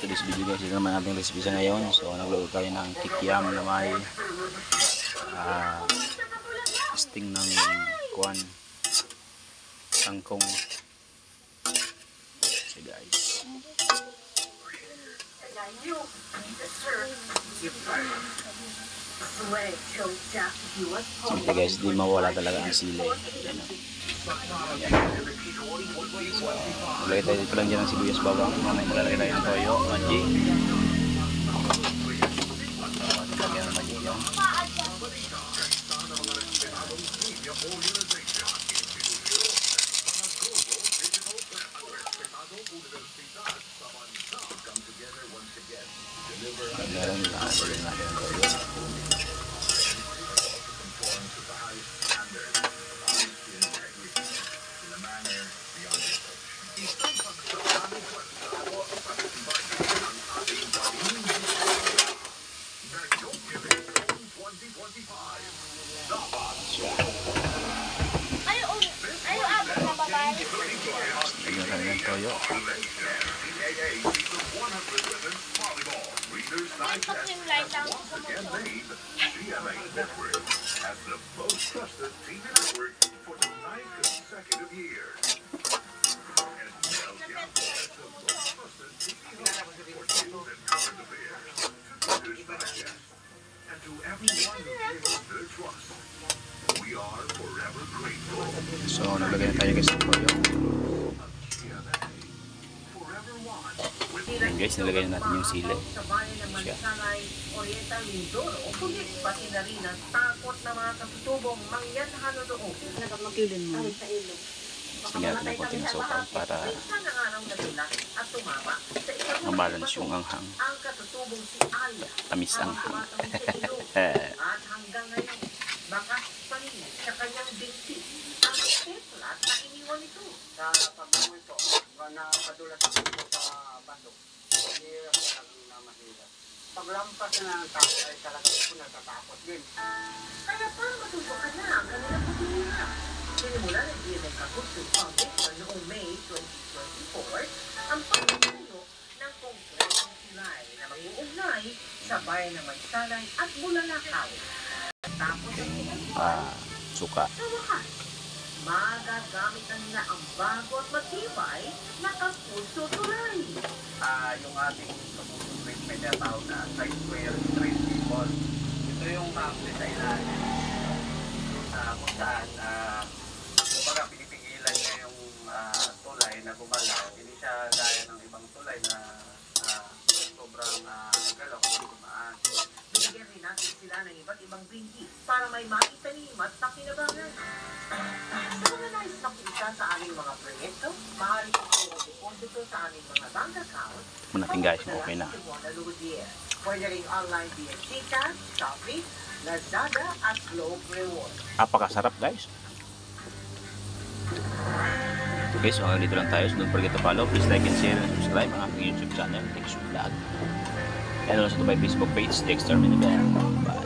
today's video guys, ito naman ating recipe sa ngayon. So nagluto tayo ng kikiam na may sting ng kuwan, kangkong. So guys, siyempre guys, di mawala talaga ang sili. Yan o. Lagay tayo dito lang dyan ng sibuyas bawang. Mamaya malalagay tayo ng toyo, manji. Lagyan ng manji yun. Meron na lagyan natin ng toyo. Toyo. So naglagay na tayo guys ng toyo. Ayan guys, nilagay na natin yung sili. Siya. Sige natin ng konting asukal para mabalance yung anghang. Tamis anghang. Sa kanyang binti, ang petlat na iniwan ito. Sa pagkaw ito, nakadulas ito sa bandok. Hirap talagang na mahirap. Paglampas na ng tao ay talagang ito natatakot din. Kaya para matubukan na ang kanilang pagkilina. Sinimula ng GMA Kagusto Foundation noong May 2024 ang pagkilino ng kongresong silay na mag-uugnay sa bayan ng Magsalay at Bulalakaw. Tapos Suka. sa wakas, magagamitan nila ang bago at matibay na kapuso tulay. Yung ating kapuso treatment na tawag na side square straight people. Ito yung design natin kung saan kumbaga pinipigilan niya yung tulay na gumalaw. Hindi siya gaya ng ibang tulay na sobrang galaw kung gumaan. Bigyan rin natin sila ng iba't ibang binhi para may maitanim at pakinabangan. Sa mga nais na kita sa aming mga proyekto, maaari ito deposito sa aming mga bank account. Manating guys, okay na. Pwede rin online via Gcash, Shopee, Lazada at Globe Reward. Napakasarap guys. Okay, so hanggang dito lang tayo. So don't forget to follow. Please like and share and subscribe ang aking YouTube channel, Texture Vlog. And also to my Facebook page, Dexter Minibel. Bye.